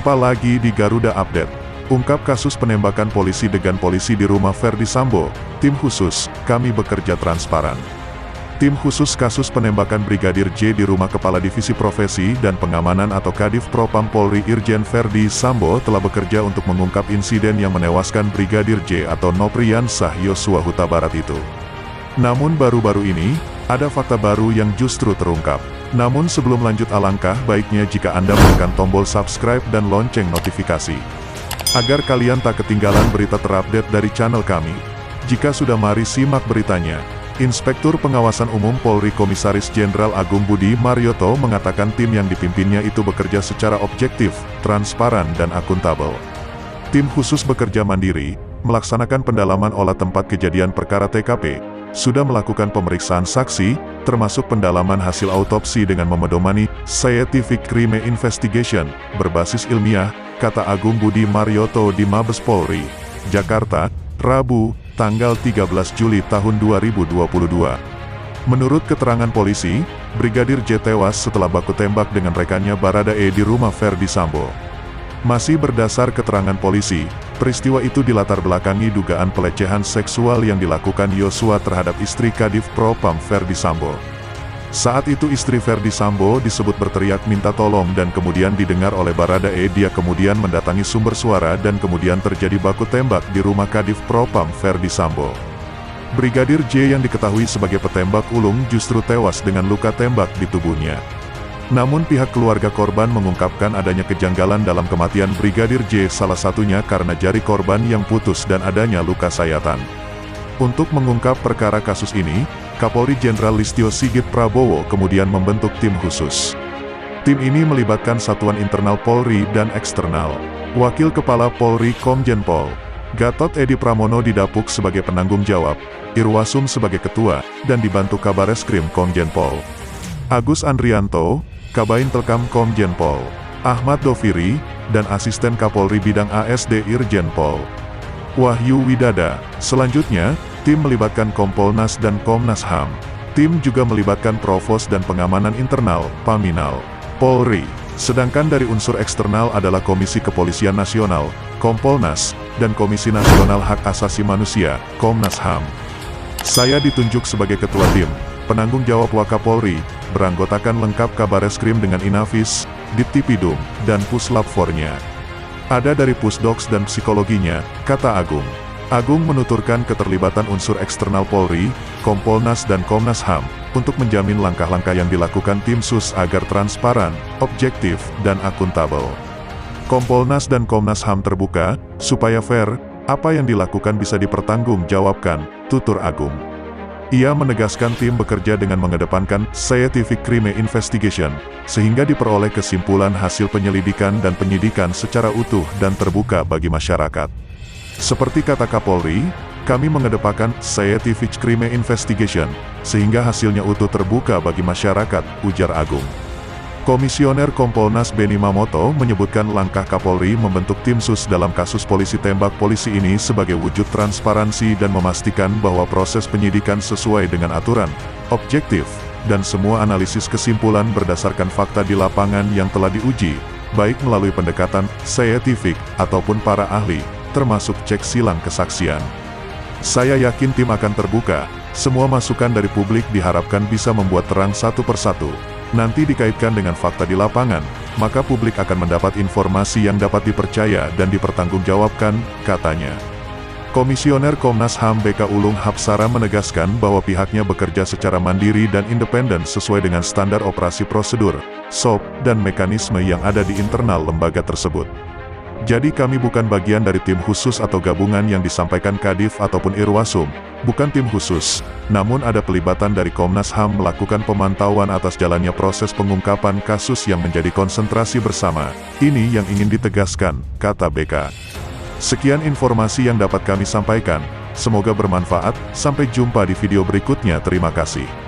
Jumpa lagi di Garuda Update. Ungkap kasus penembakan polisi degan polisi di rumah Ferdi Sambo. Tim khusus, kami bekerja transparan. Tim khusus kasus penembakan Brigadir J di rumah Kepala Divisi Profesi dan Pengamanan atau Kadif Propam Polri Irjen Ferdi Sambo telah bekerja untuk mengungkap insiden yang menewaskan Brigadir J atau Nopriansah Yosua Huta Barat itu. Namun baru-baru ini, ada fakta baru yang justru terungkap. Namun sebelum lanjut alangkah baiknya jika Anda menekan tombol subscribe dan lonceng notifikasi, agar kalian tak ketinggalan berita terupdate dari channel kami. Jika sudah, mari simak beritanya. Inspektur Pengawasan Umum Polri Komisaris Jenderal Agung Budi Marioto mengatakan tim yang dipimpinnya itu bekerja secara objektif, transparan dan akuntabel. Tim khusus bekerja mandiri, melaksanakan pendalaman olah tempat kejadian perkara TKP, sudah melakukan pemeriksaan saksi, termasuk pendalaman hasil autopsi dengan memedomani scientific crime investigation, berbasis ilmiah, kata Agung Budi Marioto di Mabes Polri, Jakarta, Rabu, tanggal 13 Juli tahun 2022. Menurut keterangan polisi, Brigadir J tewas setelah baku tembak dengan rekannya Baradae di rumah Ferdi Sambo. Masih berdasar keterangan polisi, peristiwa itu dilatar belakangi dugaan pelecehan seksual yang dilakukan Yosua terhadap istri Kadif Propam Ferdi Sambo. Saat itu istri Ferdi Sambo disebut berteriak minta tolong dan kemudian didengar oleh Baradae. Dia kemudian mendatangi sumber suara dan kemudian terjadi baku tembak di rumah Kadif Propam Ferdi Sambo. Brigadir J yang diketahui sebagai petembak ulung justru tewas dengan luka tembak di tubuhnya. Namun pihak keluarga korban mengungkapkan adanya kejanggalan dalam kematian Brigadir J, salah satunya karena jari korban yang putus dan adanya luka sayatan. Untuk mengungkap perkara kasus ini, Kapolri Jenderal Listio Sigit Prabowo kemudian membentuk tim khusus. Tim ini melibatkan satuan internal Polri dan eksternal. Wakil Kepala Polri Komjen Pol Gatot Edi Pramono didapuk sebagai penanggung jawab, Irwasum sebagai ketua, dan dibantu Kabareskrim Komjen Pol Agus Andrianto, Kabain Telkam Komjen Pol Ahmad Doviri, dan Asisten Kapolri Bidang ASD Irjen Pol Wahyu Widada. Selanjutnya, tim melibatkan Kompolnas dan Komnas HAM. Tim juga melibatkan Provos dan Pengamanan Internal, Paminal, Polri. Sedangkan dari unsur eksternal adalah Komisi Kepolisian Nasional, Kompolnas, dan Komisi Nasional Hak Asasi Manusia, Komnas HAM. Saya ditunjuk sebagai ketua tim, penanggung jawab Wakapolri, beranggotakan lengkap Kabareskrim dengan Inafis, Dittipidum, dan Puslap 4-nya. Ada dari Pusdoks dan psikologinya, kata Agung. Agung menuturkan keterlibatan unsur eksternal Polri, Kompolnas dan Komnas HAM, untuk menjamin langkah-langkah yang dilakukan tim sus agar transparan, objektif, dan akuntabel. Kompolnas dan Komnas HAM terbuka, supaya fair, apa yang dilakukan bisa dipertanggungjawabkan, tutur Agung. Ia menegaskan tim bekerja dengan mengedepankan scientific crime investigation, sehingga diperoleh kesimpulan hasil penyelidikan dan penyidikan secara utuh dan terbuka bagi masyarakat. Seperti kata Kapolri, kami mengedepankan scientific crime investigation, sehingga hasilnya utuh terbuka bagi masyarakat, ujar Agung. Komisioner Kompolnas Beni Mamoto menyebutkan langkah Kapolri membentuk tim sus dalam kasus polisi tembak polisi ini sebagai wujud transparansi dan memastikan bahwa proses penyidikan sesuai dengan aturan, objektif, dan semua analisis kesimpulan berdasarkan fakta di lapangan yang telah diuji, baik melalui pendekatan saintifik ataupun para ahli, termasuk cek silang kesaksian. Saya yakin tim akan terbuka, semua masukan dari publik diharapkan bisa membuat terang satu persatu. Nanti dikaitkan dengan fakta di lapangan, maka publik akan mendapat informasi yang dapat dipercaya dan dipertanggungjawabkan, katanya. Komisioner Komnas HAM BK Ulung Hapsara menegaskan bahwa pihaknya bekerja secara mandiri dan independen sesuai dengan standar operasi prosedur, SOP, dan mekanisme yang ada di internal lembaga tersebut. Jadi kami bukan bagian dari tim khusus atau gabungan yang disampaikan Kadif ataupun Irwasum, bukan tim khusus, namun ada pelibatan dari Komnas HAM melakukan pemantauan atas jalannya proses pengungkapan kasus yang menjadi konsentrasi bersama. Ini yang ingin ditegaskan, kata BK. Sekian informasi yang dapat kami sampaikan, semoga bermanfaat, sampai jumpa di video berikutnya, terima kasih.